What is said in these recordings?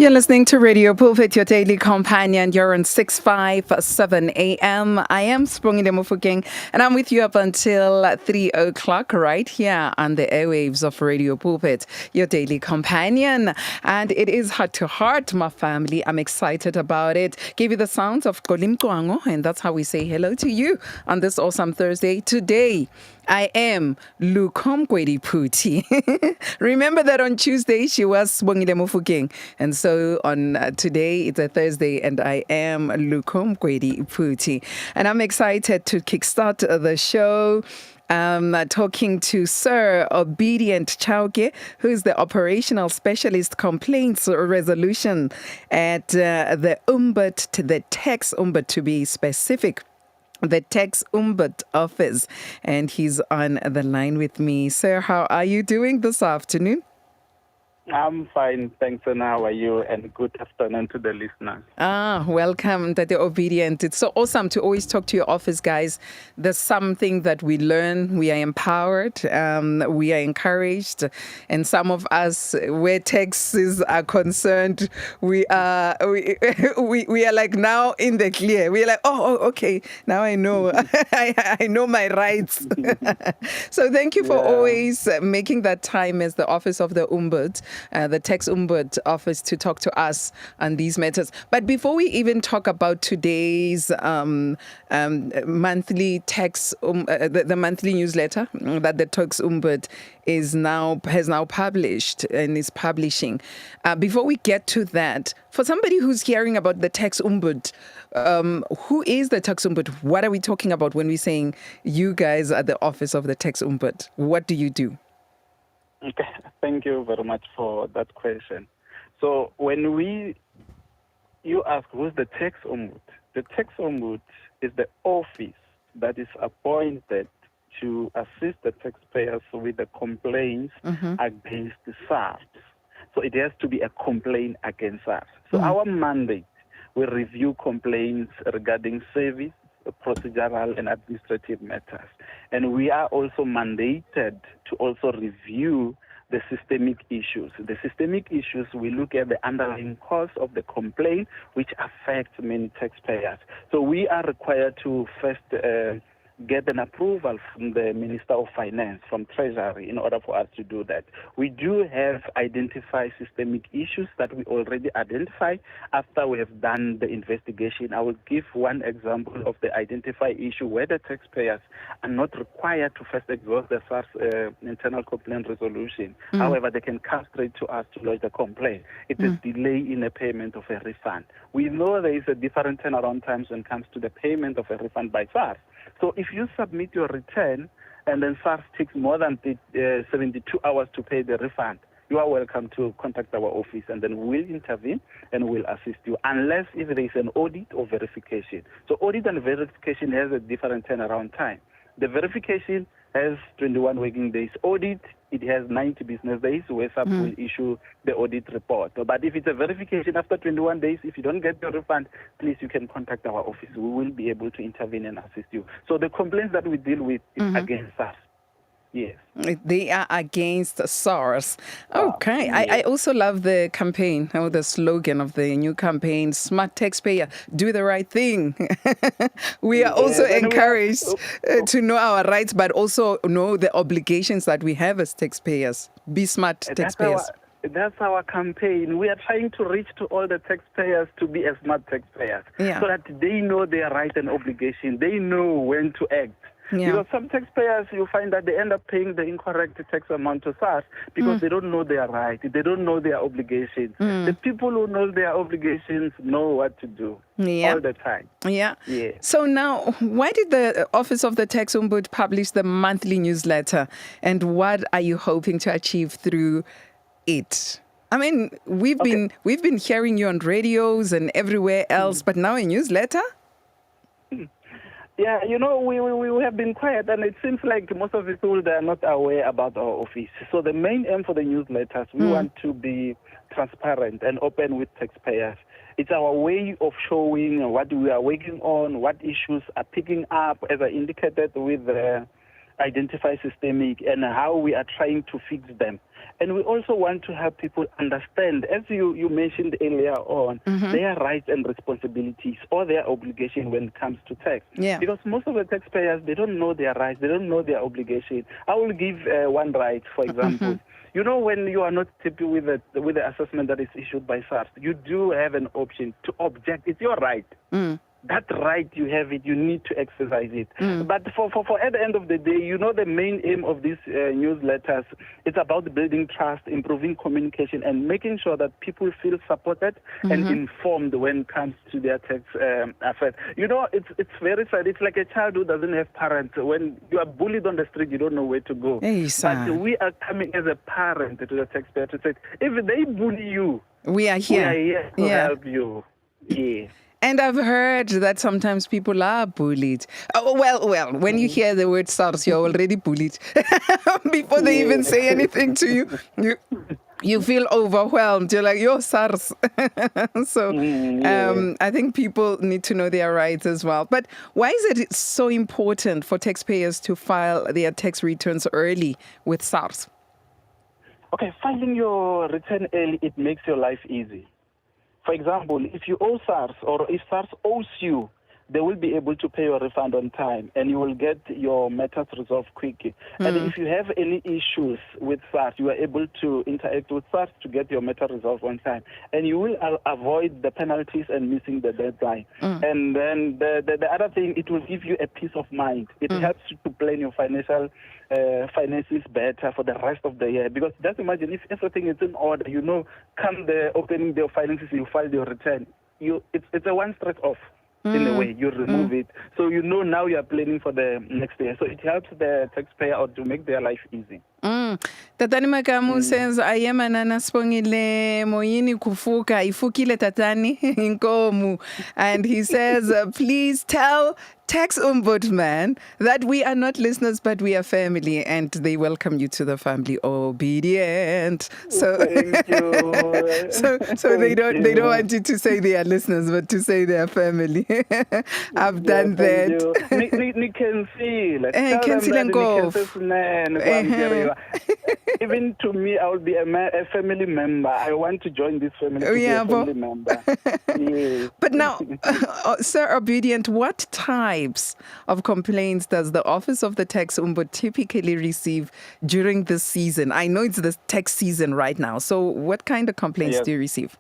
You're listening to Radio Pulpit, your daily companion. You're on 657 AM. I am Sibongile Mofokeng, and I'm with you up until 3 o'clock right here on the airwaves of Radio Pulpit, your daily companion. And it is Heart to Heart, my family. I'm excited about it. Give you the sounds of Kolimkwango, and that's how we say hello to you on this awesome Thursday. Today, I am Lukomkwedi Puti. Remember that on Tuesday, she was Sibongile Mofokeng. And so on today, it's a Thursday, and I am Lukomkwedi Puti. And I'm excited to kickstart the show. Talking to Sir Obidient Chauke, who is the Operational Specialist Complaints Resolution at the Ombud, the Tax Ombud to be specific. The Tax Ombud office, and he's on the line with me. Sir, how are you doing this afternoon? I'm fine, thanks. And how are you? And good afternoon to the listeners. Welcome, Tate Obidient. It's so awesome to always talk to your office, guys. There's something that we learn. We are empowered. We are encouraged. And some of us, where taxes are concerned, we are like now in the clear. We're like, oh, okay, now I know. I know my rights. So thank you for always making that time as the office of the Ombud. The Tax Ombud office to talk to us on these matters. But before we even talk about today's monthly tax, the monthly newsletter that the Tax Ombud has now published and is publishing. Before we get to that, for somebody who's hearing about the Tax Ombud, who is the Tax Ombud? What are we talking about when we're saying you guys are the office of the Tax Ombud? What do you do? Okay, thank you very much for that question. So when you ask who's the Tax Ombud, the Tax Ombud is the office that is appointed to assist the taxpayers with the complaints against SARS. So it has to be a complaint against SARS. So our mandate, we review complaints regarding service, procedural and administrative matters. And we are also mandated to also review the systemic issues. The systemic issues, we look at the underlying cause of the complaint, which affects many taxpayers. So we are required to first get an approval from the Minister of Finance, from Treasury, in order for us to do that. We do have identified systemic issues that we already identify after we have done the investigation. I will give one example of the identified issue where the taxpayers are not required to first exhaust the SARS internal complaint resolution. However, they can come straight to us to lodge the complaint. It's a delay in the payment of a refund. We know there is a different turnaround times when it comes to the payment of a refund by SARS. So if you submit your return and then SARS takes more than 72 hours to pay the refund, you are welcome to contact our office, and then we'll intervene and we'll assist you, unless if there is an audit or verification. So audit and verification has a different turnaround time. The verification has 21 working days. Audit, it has 90 business days where SAP will issue the audit report. But if it's a verification after 21 days, if you don't get your refund, please, you can contact our office. We will be able to intervene and assist you. So the complaints that we deal with is against us. Yes. They are against SARS. Okay. Yes. I also love the campaign, or the slogan of the new campaign, Smart Taxpayer, do the right thing. We are also encouraged to know our rights, but also know the obligations that we have as taxpayers. Be smart taxpayers. That's our campaign. We are trying to reach to all the taxpayers to be as smart taxpayers, so that they know their right and obligation. They know when to act. Yeah. Because some taxpayers, you find that they end up paying the incorrect tax amount to SARS because they don't know their right, they don't know their obligations. The people who know their obligations know what to do all the time. Yeah. So now, why did the Office of the Tax Ombud publish the monthly newsletter, and what are you hoping to achieve through it? I mean, we've been hearing you on radios and everywhere else, but now a newsletter? Yeah, you know, we have been quiet, and it seems like most of the people, they are not aware about our office. So the main aim for the newsletters, we want to be transparent and open with taxpayers. It's our way of showing what we are working on, what issues are picking up, as I indicated with the identify systemic and how we are trying to fix them. And we also want to help people understand, as you mentioned earlier on, their rights and responsibilities or their obligation when it comes to tax. Yeah. Because most of the taxpayers, they don't know their rights, they don't know their obligation. I will give one right, for example. You know, when you are not happy with the assessment that is issued by SARS, you do have an option to object. It's your right. That right, you have it, you need to exercise it. But for at the end of the day, you know, the main aim of these newsletters, it's about building trust, improving communication, and making sure that people feel supported and informed when it comes to their tax affairs. You know, it's very sad. It's like a child who doesn't have parents. When you are bullied on the street, you don't know where to go. But we are coming as a parent to the taxpayer to say, if they bully you, we are here, to help you. Yeah. And I've heard that sometimes people are bullied. Oh, well, when you hear the word SARS, you're already bullied. Before they even say anything to you, you feel overwhelmed. You're like, you're SARS. So I think people need to know their rights as well. But why is it so important for taxpayers to file their tax returns early with SARS? Okay, filing your return early, it makes your life easy. For example, if you owe SARS or if SARS owes you, they will be able to pay your refund on time and you will get your matters resolved quickly. And if you have any issues with SARS, you are able to interact with SARS to get your matter resolved on time. And you will avoid the penalties and missing the deadline. And then the other thing, it will give you a peace of mind. It helps you to plan your finances better for the rest of the year. Because just imagine if everything is in order, you know, come the opening day of finances, you file your return. It's a one straight off. In a way, you remove it. So you know now you are planning for the next year. So it helps the taxpayer out to make their life easy. Tatani Makamu says, I am anana spongile moyini kufuka, ifukile tatani inkomu. And he says, please tell tax ombudsman that we are not listeners, but we are family, and they welcome you to the family. Obedient. So, Thank you. so they don't want you to say they are listeners, but to say they are family. I've done that. You can see, like, even to me, I will be a family member. I want to join this family to be a family member. Yes. But now, Sir Obidient, what types of complaints does the Office of the Tax Ombud typically receive during this season? I know it's the tax season right now. So what kind of complaints do you receive?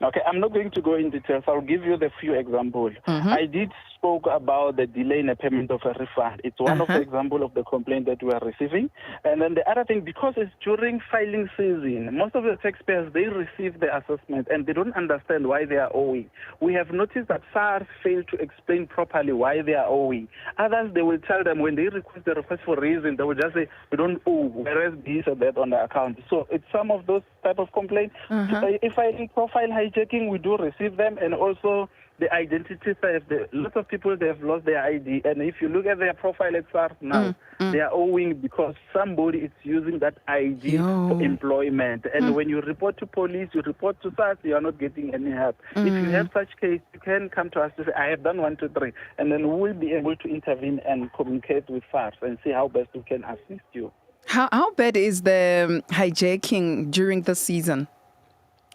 Okay, I'm not going to go in details. I'll give you the few examples. I did spoke about the delay in the payment of a refund. It's one of the examples of the complaint that we are receiving. And then the other thing, because it's during filing season, most of the taxpayers, they receive the assessment and they don't understand why they are owing. We have noticed that SARS failed to explain properly why they are owing. Others, they will tell them when they request the request for reason, they will just say, we don't owe, whereas this or that on the account. So it's some of those type of complaints. If I in profile hijacking, we do receive them, and also the identity theft. Lots of people, they have lost their ID, and if you look at their profile at SARS now, they are owing because somebody is using that ID for employment. And when you report to police, you report to SARS, you are not getting any help. If you have such case, you can come to us to say, I have done 1, 2, 3, and then we will be able to intervene and communicate with SARS and see how best we can assist you. How bad is the hijacking during the season?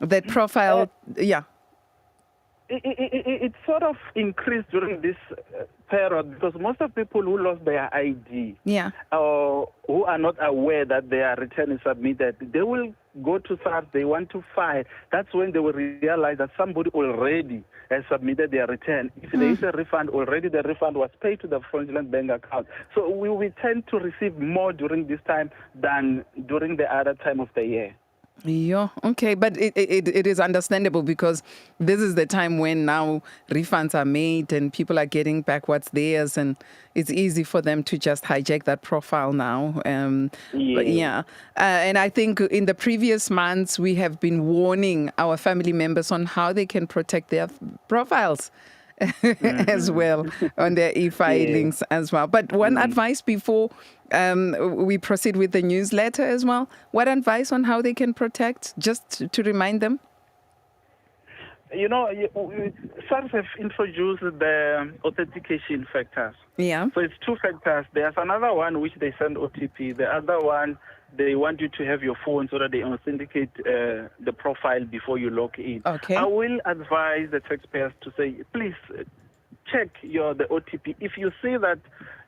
That profile, It sort of increased during this period because most of people who lost their ID or who are not aware that their return is submitted, they will go to SARS, they want to file. That's when they will realize that somebody already has submitted their return. If there is a refund, already the refund was paid to the fraudulent bank account. So we tend to receive more during this time than during the other time of the year. Yeah, okay, but it is understandable because this is the time when now refunds are made and people are getting back what's theirs, and it's easy for them to just hijack that profile now. And I think in the previous months we have been warning our family members on how they can protect their profiles as well on their e-filings as well. But one advice before we proceed with the newsletter as well, what advice on how they can protect, just to remind them? SARS have introduced the authentication factors. Yeah. So it's two factors. There's another one which they send OTP. The other one, they want you to have your phone so that they authenticate the profile before you log in. Okay. I will advise the taxpayers to say, please check the OTP. If you see that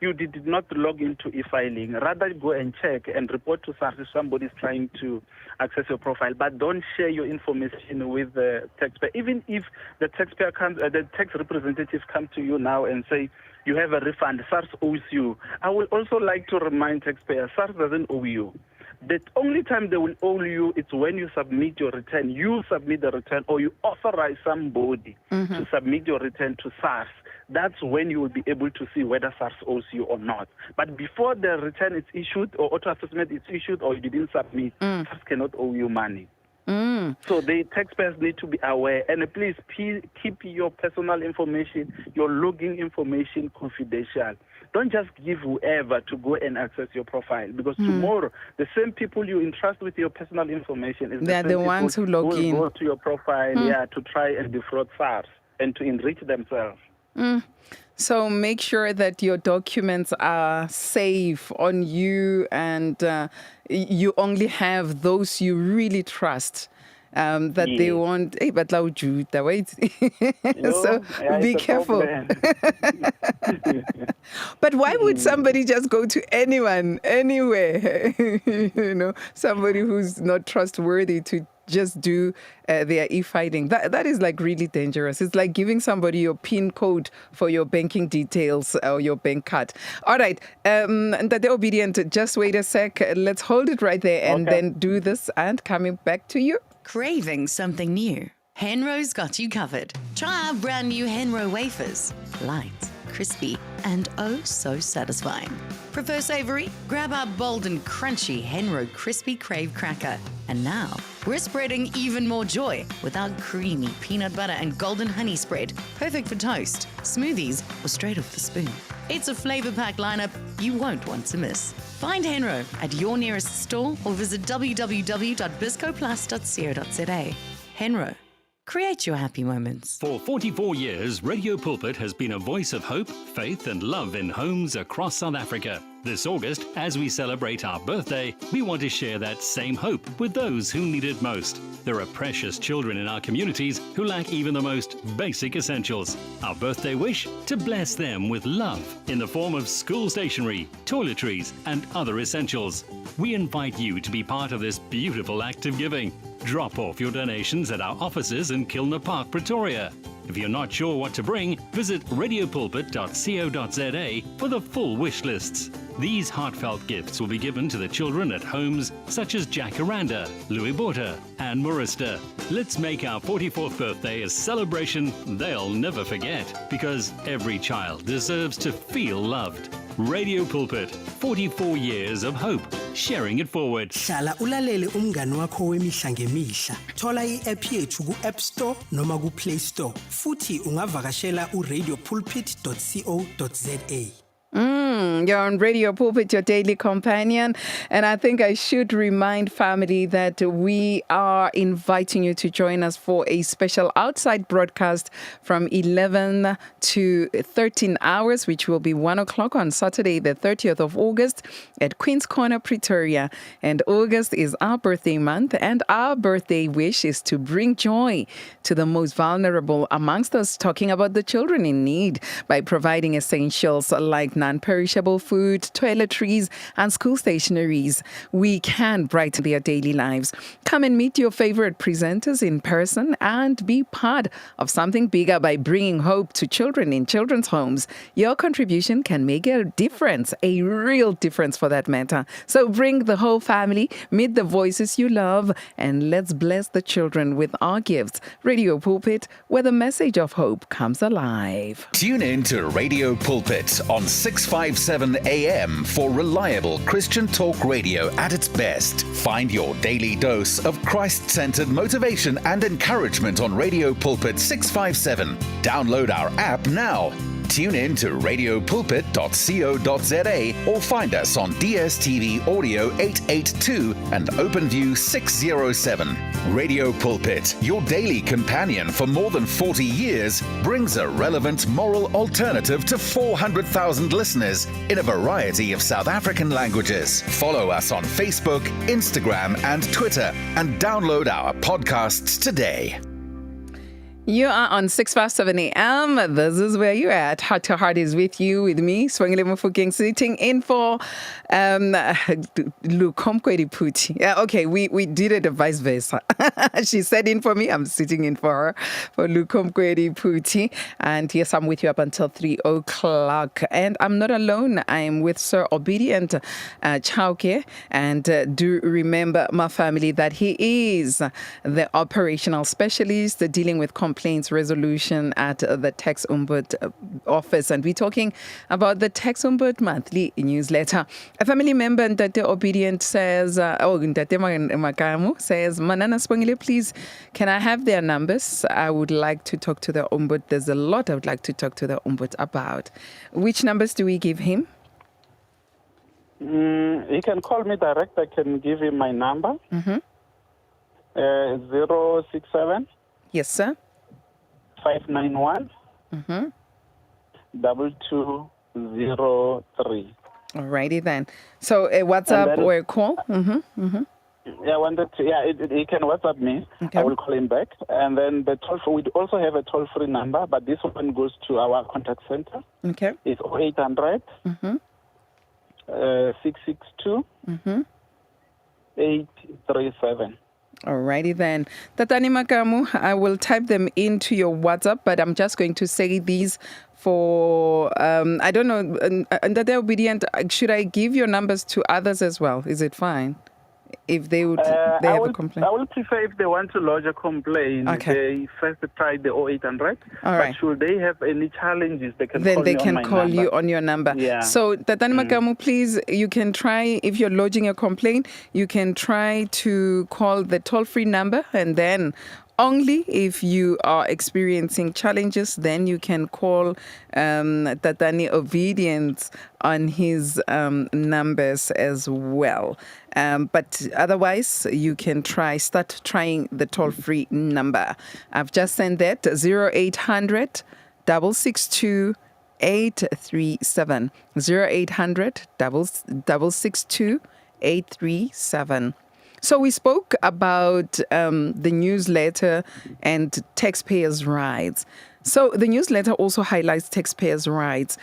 you did not log into e-filing, rather go and check and report to SARS if somebody is trying to access your profile. But don't share your information with the taxpayer. Even if the taxpayer comes, the tax representative come to you now and say you have a refund, SARS owes you. I would also like to remind taxpayers, SARS doesn't owe you. The only time they will owe you is when you submit your return. You submit the return or you authorize somebody to submit your return to SARS. That's when you will be able to see whether SARS owes you or not. But before the return is issued or auto-assessment is issued or you didn't submit, SARS cannot owe you money. So the taxpayers need to be aware. And please keep your personal information, your login information confidential. Don't just give whoever to go and access your profile, because tomorrow the same people you entrust with your personal information is They're the ones who log in. Go to your profile, to try and defraud SARS and to enrich themselves. So make sure that your documents are safe on you, and you only have those you really trust. That they want. Hey, but wait. So be careful. But why would somebody just go to anyone, anywhere? Somebody who's not trustworthy to just do their e-filing. That is like really dangerous. It's like giving somebody your PIN code for your banking details or your bank card. All right. That Obidient, just wait a sec. Let's hold it right there and then do this, and coming back to you. Craving something new? Henro's got you covered. Try our brand new Henro wafers. Light, crispy, and oh so satisfying. Prefer savory? Grab our bold and crunchy Henro Crispy Crave Cracker. And now, we're spreading even more joy with our creamy peanut butter and golden honey spread. Perfect for toast, smoothies, or straight off the spoon. It's a flavor-packed lineup you won't want to miss. Find Henro at your nearest store or visit www.biscoplus.co.za. Henro. Create your happy moments. For 44 years, Radio Pulpit has been a voice of hope, faith and love in homes across South Africa. This August, as we celebrate our birthday, we want to share that same hope with those who need it most. There are precious children in our communities who lack even the most basic essentials. Our birthday wish? To bless them with love in the form of school stationery, toiletries and other essentials. We invite you to be part of this beautiful act of giving. Drop off your donations at our offices in Kilner Park, Pretoria. If you're not sure what to bring, visit radiopulpit.co.za for the full wish lists. These heartfelt gifts will be given to the children at homes such as Jacaranda, Louis Botha and Marista. Let's make our 44th birthday a celebration they'll never forget, because every child deserves to feel loved. Radio Pulpit, 44 years of hope, sharing it forward. Hlala ulalele umngani wakho wemihla ngemihla. Thola i-app yethu ku-App Store noma ku-Play Store. Futhi ungavakashela uradiopulpit.co.za. You're on Radio Pulpit, your daily companion. And I think I should remind family that we are inviting you to join us for a special outside broadcast from 11 to 13 hours, which will be 1 o'clock on Saturday, the 30th of August at Queen's Corner, Pretoria. And August is our birthday month, and our birthday wish is to bring joy to the most vulnerable amongst us, talking about the children in need by providing essentials like non-perishable food, toiletries, and school stationaries. We can brighten their daily lives. Come and meet your favorite presenters in person and be part of something bigger by bringing hope to children in children's homes. Your contribution can make a difference, a real difference for that matter. So bring the whole family, meet the voices you love, and let's bless the children with our gifts. Radio Pulpit, where the message of hope comes alive. Tune in to Radio Pulpit on 657 AM for reliable Christian talk radio at its best. Find your daily dose of Christ-centered motivation and encouragement on Radio Pulpit 657. Download our app now. Tune in to radiopulpit.co.za or find us on DSTV Audio 882 and OpenView 607. Radio Pulpit, your daily companion for more than 40 years, brings a relevant moral alternative to 400,000 listeners in a variety of South African languages. Follow us on Facebook, Instagram, and Twitter, and download our podcasts today. You are on 657 AM. This is where you're at. Heart to Heart is with you, with me, Sibongile Mofokeng, sitting in for Lukomkwedi Puti. Yeah, okay, we did it vice versa. She sat in for me. I'm sitting in for her, for Lukomkwedi Puti. And yes, I'm with you up until 3 o'clock. And I'm not alone. I'm with Sir Obidient Chauke. And do remember, my family, that he is the operational specialist dealing with complaints resolution at the Tax Ombud office. And we're talking about the Tax Ombud monthly newsletter. A family member, Ndate Obidient, says, Ndate Makamu says, Manana Sibongile, please, can I have their numbers? I would like to talk to the Ombud. There's a lot I would like to talk to the Ombud about. Which numbers do we give him? He can call me direct. I can give him my number. 067. Yes, sir. 591 2203. Alrighty then. So a WhatsApp or a call? Yeah, I wanted to. Yeah, he can WhatsApp me. Okay. I will call him back. And then the we also have a toll-free number, but this one goes to our contact center. Okay. It's 0800 662 837. Alrighty then. Tatani Makamu, I will type them into your WhatsApp, but I'm just going to say these for, I don't know, under the Obidient, should I give your numbers to others as well? Is it fine? If they would, they have a complaint? I will prefer if they want to lodge a complaint, they first try the 0800. All right. But should they have any challenges, they can then call they me can on my call number. you on your number. Yeah. So, Tatani Makamu, please, you can try, if you're lodging a complaint, you can try to call the toll-free number, and then only if you are experiencing challenges, then you can call Tatani Obidient on his numbers as well. But otherwise, you can start trying the toll-free number. I've just sent that, 0800 662 837. 0800 662 837. So we spoke about the newsletter and taxpayers' rights. So the newsletter also highlights taxpayers' rights.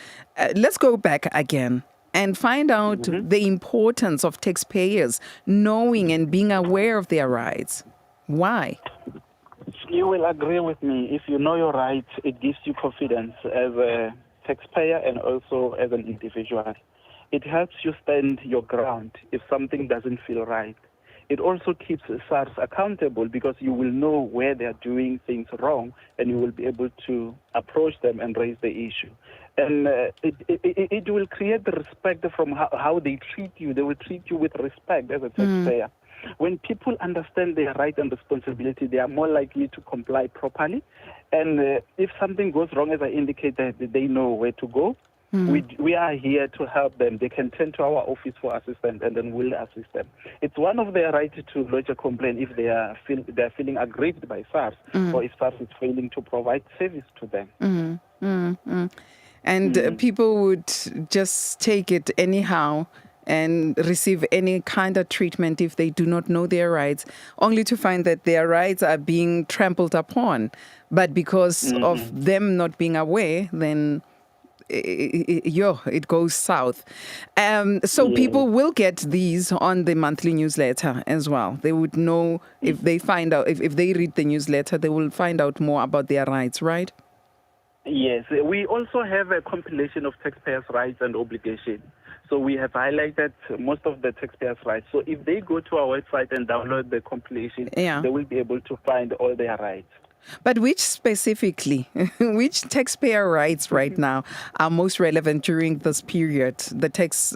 Let's go back again and find out the importance of taxpayers knowing and being aware of their rights. Why? You will agree with me. If you know your rights, it gives you confidence as a taxpayer and also as an individual. It helps you stand your ground if something doesn't feel right. It also keeps SARS accountable because you will know where they are doing things wrong and you will be able to approach them and raise the issue. And it will create the respect from how they treat you. They will treat you with respect as a taxpayer. When people understand their right and responsibility, they are more likely to comply properly. And if something goes wrong, as I indicated, they know where to go. We are here to help them. They can turn to our office for assistance, and then we'll assist them. It's one of their rights to lodge a complaint if they are feeling aggrieved by SARS, or if SARS is failing to provide service to them. And people would just take it anyhow and receive any kind of treatment if they do not know their rights, only to find that their rights are being trampled upon. But because of them not being aware, then it goes south. So people will get these on the monthly newsletter as well. They would know if they find out, if they read the newsletter, they will find out more about their rights, right? Yes. We also have a compilation of taxpayers' rights and obligations. So we have highlighted most of the taxpayers' rights. So if they go to our website and download the compilation, they will be able to find all their rights. But which specifically, which taxpayer rights right now are most relevant during this period, the tax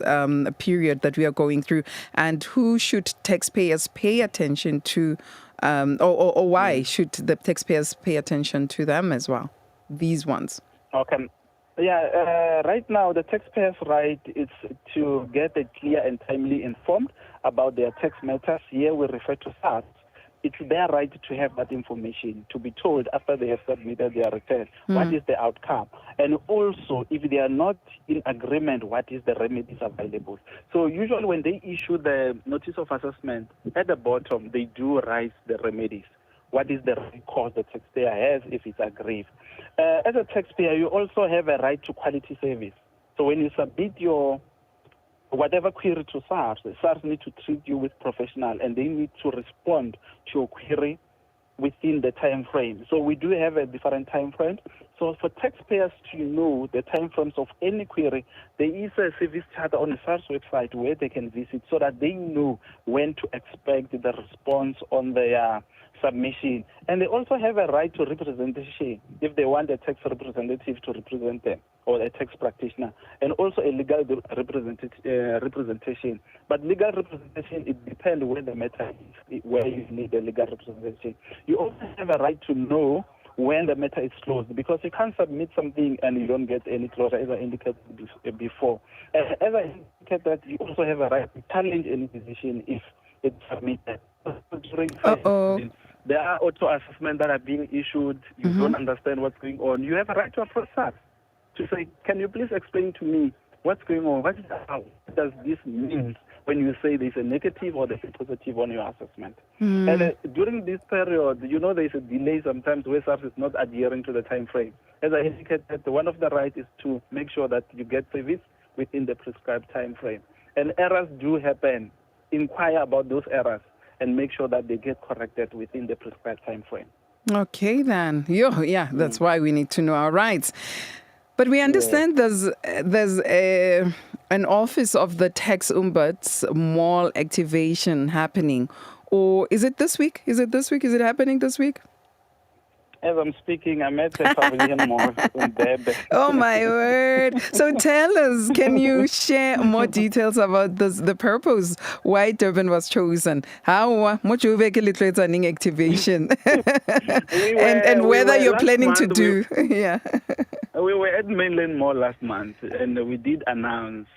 period that we are going through, and who should taxpayers pay attention to, or why should the taxpayers pay attention to them as well, these ones? Okay. Right now the taxpayer's right is to get a clear and timely informed about their tax matters. Here we refer to SARS. It's their right to have that information, to be told after they have submitted their return, what is the outcome. And also, if they are not in agreement, what is the remedies available. So usually when they issue the notice of assessment, at the bottom, they do write the remedies. What is the recourse the taxpayer has if it's aggrieved. As a taxpayer, you also have a right to quality service. So when you submit your whatever query to SARS need to treat you with professional, and they need to respond to your query within the time frame. So we do have a different time frame. So for taxpayers to know the time frames of any query, there is a service charter on the SARS website where they can visit so that they know when to expect the response on their submission. And they also have a right to representation if they want a tax representative to represent them, or a tax practitioner, and also a legal representation. But legal representation, it depends where the matter is, where you need a legal representation. You also have a right to know when the matter is closed, because you can't submit something and you don't get any closure, as I indicated before. As I indicated, you also have a right to challenge any decision if it's submitted. There are auto assessments that are being issued. You don't understand what's going on. You have a right to approach SARS to say, can you please explain to me what's going on? What does this mean when you say there's a negative or there's a positive on your assessment? And during this period, there's a delay sometimes where SARS is not adhering to the time frame. As I indicated, one of the rights is to make sure that you get service within the prescribed time frame. And errors do happen. Inquire about those errors and make sure that they get corrected within the prescribed time frame. Okay, then. That's why we need to know our rights. But we understand there's an office of the Tax Ombud's mall activation happening. Or is it this week? Is it happening this week? As I'm speaking, I'm at the Pavilion Mall in Durban. Oh, my word. So tell us, can you share more details about the purpose, why Durban was chosen? How much activation? and whether you're planning to do. We were at Mainland Mall last month, and we did announce.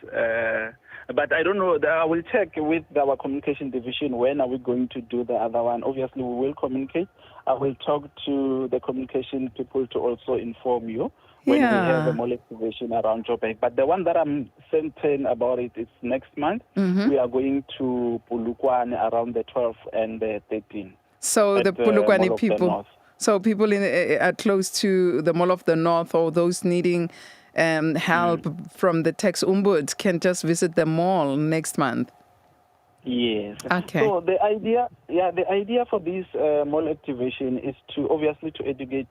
But I don't know. I will check with our communication division when are we going to do the other one. Obviously, we will communicate. I will talk to the communication people to also inform you when we have a mall activation around Joburg. But the one that I'm certain about it is next month. We are going to Polokwane around the 12th and the 13th. So the Polokwane people. So people are close to the Mall of the North, or those needing help from the Tax Ombud can just visit the mall next month. Yes. Okay. So the idea for this mall activation is to obviously to educate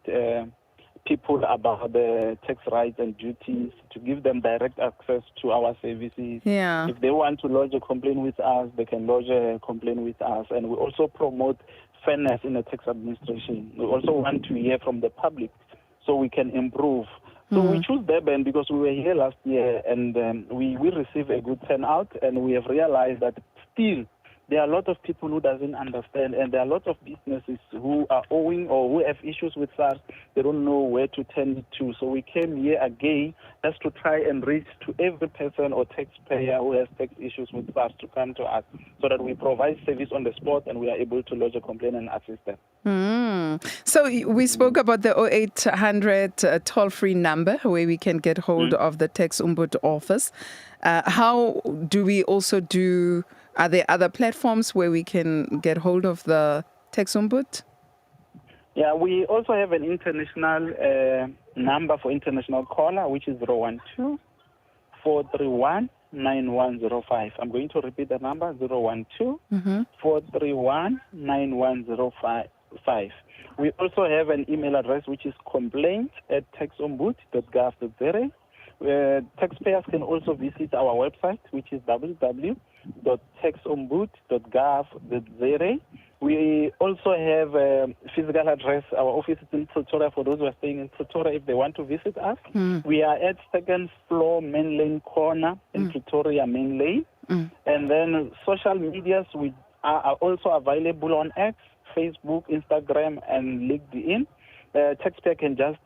people about the tax rights and duties, to give them direct access to our services. Yeah. If they want to lodge a complaint with us, they can lodge a complaint with us. And we also promote fairness in the tax administration. We also want to hear from the public so we can improve. So we choose Durban because we were here last year, and we received a good turnout, and we have realized that still there are a lot of people who doesn't understand, and there are a lot of businesses who are owing or who have issues with SARS. They don't know where to turn it to. So we came here again just to try and reach to every person or taxpayer who has tax issues with SARS to come to us, so that we provide service on the spot and we are able to lodge a complaint and assist them. So we spoke about the 0800 toll-free number where we can get hold of the Tax Ombud office. How do we also do... Are there other platforms where we can get hold of the Tax Ombud? Yeah, we also have an international number for international caller, which is 012-431-9105. I'm going to repeat the number, 012-431-9105. We also have an email address, which is complaint@taxombud.gov.za. Taxpayers can also visit our website, which is www.taxombud.gov.za. We also have a physical address. Our office is in Pretoria. For those who are staying in Pretoria, if they want to visit us, we are at second floor, Main Lane corner in Pretoria, Main Lane. And then social medias, we are also available on X, Facebook, Instagram, and LinkedIn. taxpayer can just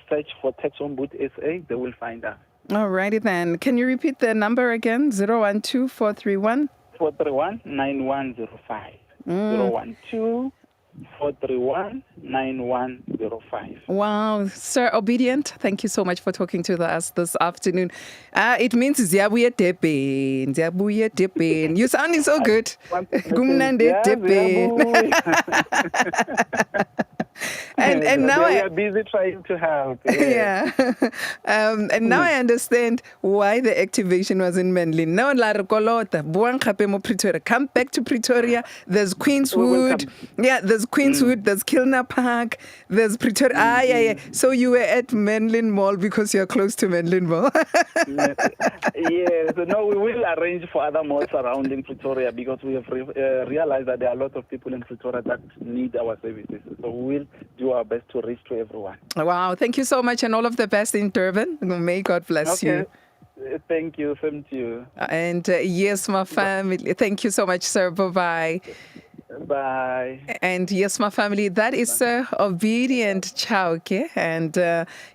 search for Tax Ombud SA. They will find us. Alrighty then. Can you repeat the number again? 012 431 431 9105. 012 431 9105. Wow, Sir Obidient, thank you so much for talking to us this afternoon. It means Ziyabuye Debin, Ziyabuye Debin. You sounding so good. Gumnande Debin. And now we are busy trying to help. Yeah. And now I understand why the activation was in Menlyn. Now La Rekolota, Buang Kape mo Pretoria. Come back to Pretoria. There's Queenswood. Yeah, there's Queenswood, there's Kilner Park, there's Pretoria. Yeah. So you were at Menlyn Mall because you're close to Menlyn Mall. Yes. No, we will arrange for other malls surrounding Pretoria because we have realized that there are a lot of people in Pretoria that need our services. So we will do our best to reach to everyone. Wow. Thank you so much and all of the best in Durban. May God bless you. Thank you. Same to you. And yes, my family. Thank you so much, sir. Bye-bye. Bye. And yes, my family, that is Obidient Chauke. And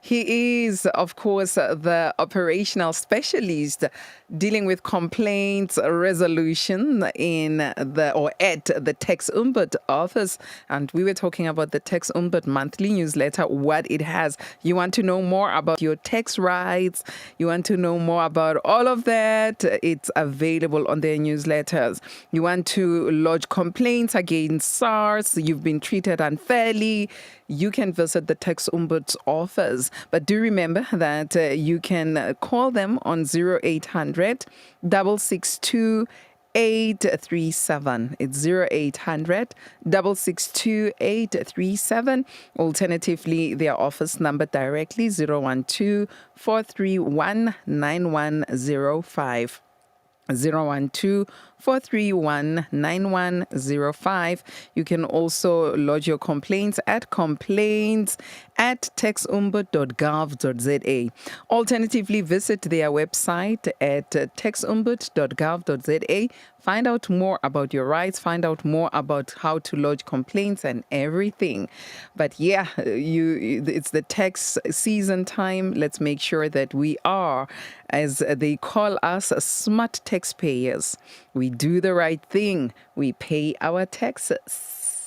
he is, of course, the operational specialist dealing with complaints resolution at the Tax Ombud office. And we were talking about the Tax Ombud monthly newsletter, what it has. You want to know more about your tax rights. You want to know more about all of that. It's available on their newsletters. You want to lodge complaints against SARS. You've been treated unfairly. You can visit the Tax Ombud's office. But do remember that you can call them on 0800 662 837. It's 0800 662 837. Alternatively, their office number directly 012 431 9105. 012 431 9105. You can also lodge your complaints at complaints@taxombud.gov.za. Alternatively, visit their website at taxombud.gov.za. Find out more about your rights, find out more about how to lodge complaints and everything. But yeah, it's the tax season time. Let's make sure that we are, as they call us, smart taxpayers. We do the right thing. We pay our taxes.